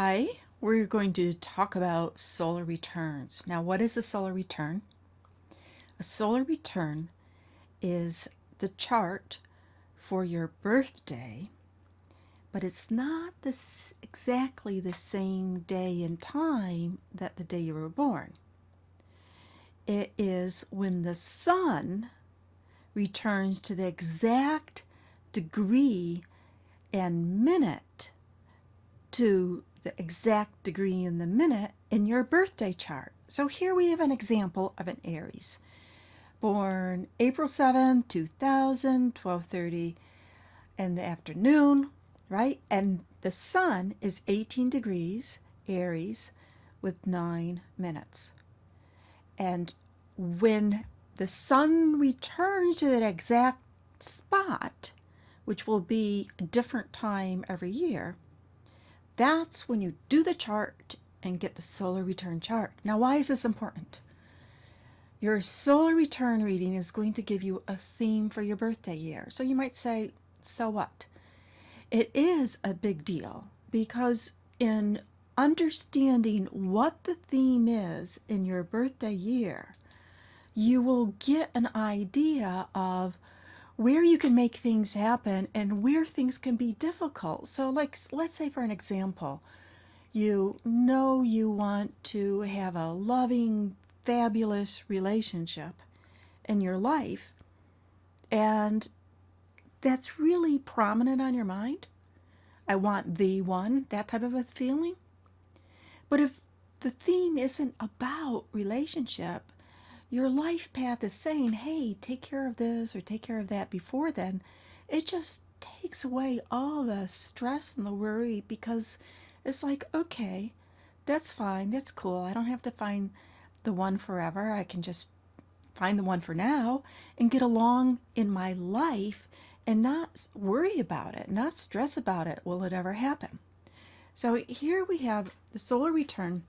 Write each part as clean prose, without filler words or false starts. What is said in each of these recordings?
Hi, we're going to talk about solar returns. Now, what is a solar return? A solar return is the chart for your birthday, but it's not exactly the same day and time that the day you were born. It is when the sun returns to the exact degree and minute to the exact degree in the minute in your birthday chart. So here we have an example of an Aries. Born April 7, 2000, 12:30 in the afternoon, right? And the sun is 18 degrees Aries with 9 minutes. And when the sun returns to that exact spot, which will be a different time every year, that's when you do the chart and get the solar return chart. Now, why is this important? Your solar return reading is going to give you a theme for your birthday year. So you might say, so what? It is a big deal because in understanding what the theme is in your birthday year, you will get an idea of where you can make things happen and where things can be difficult. So let's say for an example, you know you want to have a loving, fabulous relationship in your life, and that's really prominent on your mind. I want the one, that type of a feeling. But if the theme isn't about relationship, your life path is saying, hey, take care of this or take care of that before then, it just takes away all the stress and the worry because it's like, okay, that's fine, that's cool. I don't have to find the one forever. I can just find the one for now and get along in my life and not worry about it, not stress about it. Will it ever happen? So here we have the solar return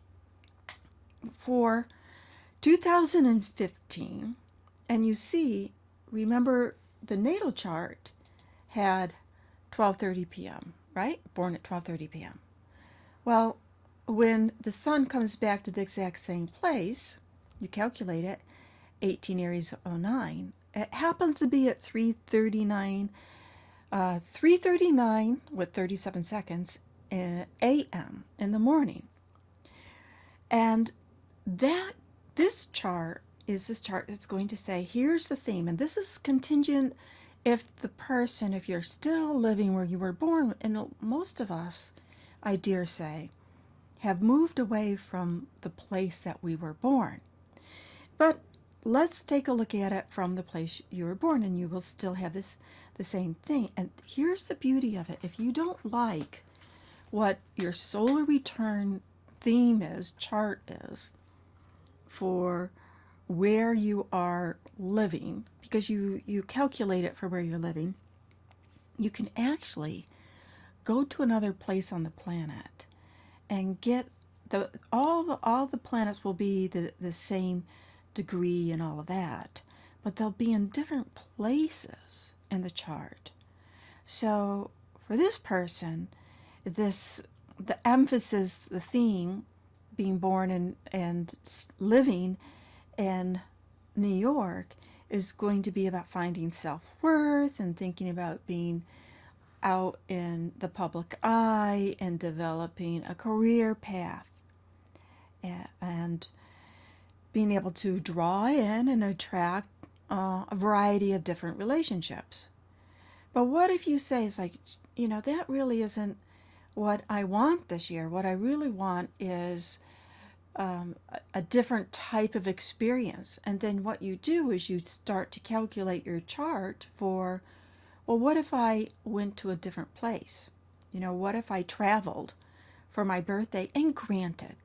for 2015, and you see, remember the natal chart had 12:30 p.m., right? Born at 12:30 p.m. Well, when the sun comes back to the exact same place, you calculate it, 18 Aries 09. It happens to be at 3:39 with 37 seconds a.m. in the morning. And that this chart is this chart that's going to say, here's the theme, and this is contingent if you're still living where you were born, and most of us, I dare say, have moved away from the place that we were born. But let's take a look at it from the place you were born, and you will still have the same thing. And here's the beauty of it. If you don't like what your solar return theme is, chart is, for where you are living, because you calculate it for where you're living, you can actually go to another place on the planet and get all the planets will be the same degree and all of that, but they'll be in different places in the chart. So for this person, the emphasis, the theme, being born and living in New York, is going to be about finding self-worth and thinking about being out in the public eye and developing a career path and being able to draw in and attract a variety of different relationships. But what if you say, it's like, that really isn't what I want this year. What I really want is a different type of experience. And then what you do is you start to calculate your chart for, well, what if I went to a different place? What if I traveled for my birthday? And granted,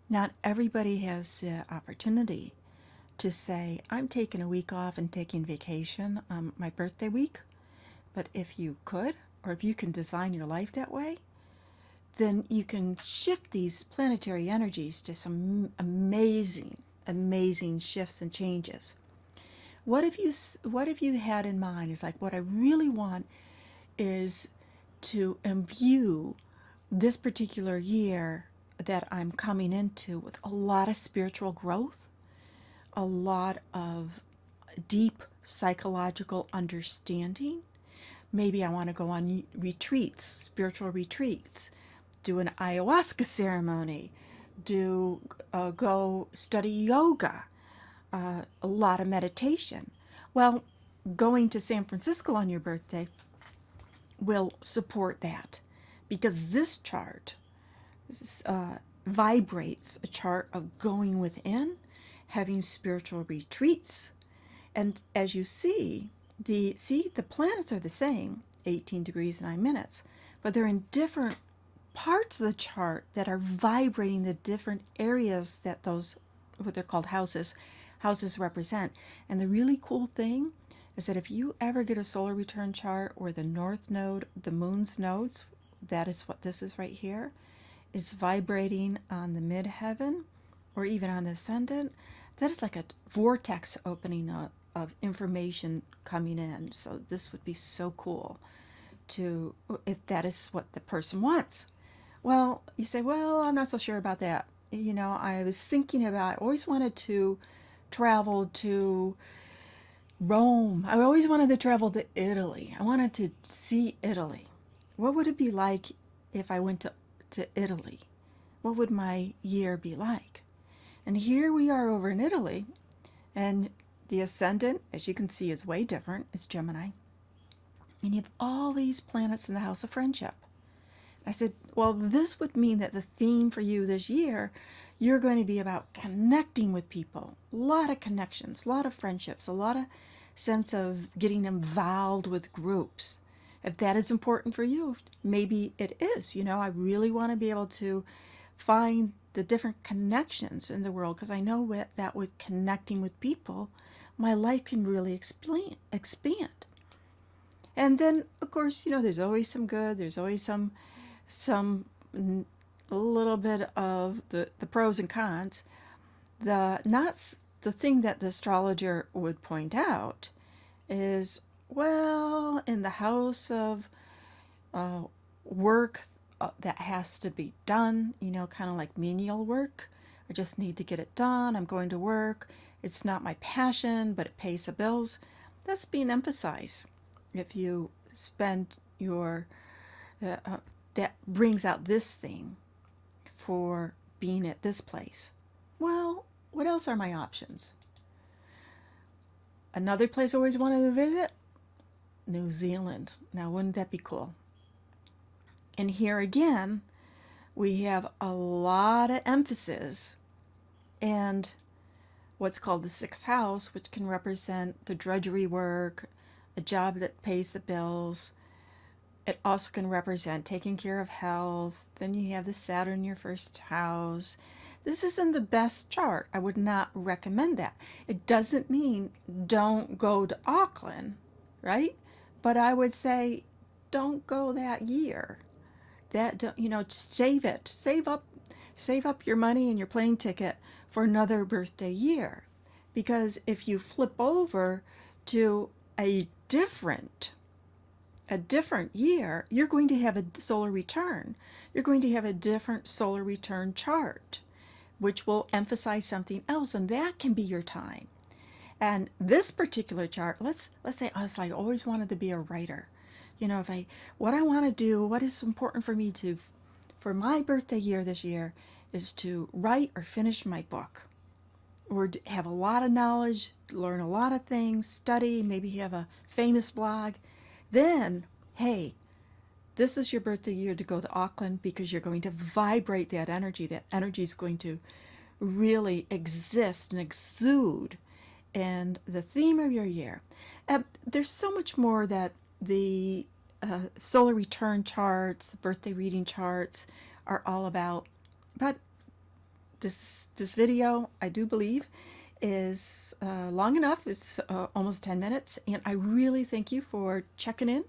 not everybody has the opportunity to say, I'm taking a week off and taking vacation on my birthday week. But if you could, or if you can design your life that way, then you can shift these planetary energies to some amazing, amazing shifts and changes. What if you had in mind is like, what I really want is to imbue this particular year that I'm coming into with a lot of spiritual growth, a lot of deep psychological understanding. Maybe I want to go on retreats, spiritual retreats, do an ayahuasca ceremony, do go study yoga, a lot of meditation. Well, going to San Francisco on your birthday will support that, because this chart vibrates a chart of going within, having spiritual retreats. And as you see, the planets are the same, 18 degrees 9 minutes, but they're in different parts of the chart that are vibrating the different areas that those, what they're called houses represent. And the really cool thing is that if you ever get a solar return chart where the north node, the moon's nodes, that is what this is right here, is vibrating on the midheaven or even on the ascendant, that is like a vortex opening up of information coming in. So this would be so cool to, if that is what the person wants. Well, you say, well, I'm not so sure about that. You know, I was thinking about, I always wanted to travel to Rome. I always wanted to travel to Italy. I wanted to see Italy. What would it be like if I went to Italy? What would my year be like? And here we are over in Italy, and the ascendant, as you can see, is way different. It's Gemini. And you have all these planets in the house of friendship. I said, well, this would mean that the theme for you this year, you're going to be about connecting with people. A lot of connections, a lot of friendships, a lot of sense of getting involved with groups. If that is important for you, maybe it is. You know, I really want to be able to find the different connections in the world, because I know that with connecting with people, my life can really expand. And then, of course, you know, there's always some good, there's always some a little bit of the pros and cons. The thing that the astrologer would point out is, well, in the house of work that has to be done, you know, kind of like menial work. I just need to get it done. I'm going to work. It's not my passion, but it pays the bills. That's being emphasized. If you spend your, that brings out this theme for being at this place. Well, what else are my options? Another place I always wanted to visit, New Zealand. Now, wouldn't that be cool? And here again, we have a lot of emphasis and what's called the sixth house, which can represent the drudgery work, a job that pays the bills. It also can represent taking care of health. Then you have the Saturn in your first house. This isn't the best chart. I would not recommend that. It doesn't mean don't go to Auckland, right? But I would say don't go that year. That, you know, save it. Save up your money and your plane ticket for another birthday year. Because if you flip over to a different year, you're going to have a solar return. You're going to have a different solar return chart, which will emphasize something else, and that can be your time. And this particular chart, let's say I was like always wanted to be a writer. You know, what I want to do, what is important for me to, for my birthday year this year, is to write or finish my book, or have a lot of knowledge, learn a lot of things, study, maybe have a famous blog. Then, hey, this is your birthday year to go to Auckland, because you're going to vibrate that energy. That energy is going to really exist and exude. And the theme of your year. There's so much more that the solar return charts, the birthday reading charts are all about. But this video, I do believe, is long enough. It's almost 10 minutes. And I really thank you for checking in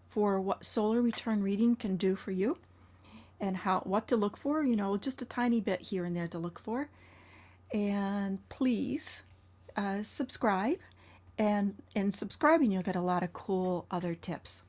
for what solar return reading can do for you and what to look for, you know, just a tiny bit here and there to look for. And please subscribe. And in subscribing, you'll get a lot of cool other tips.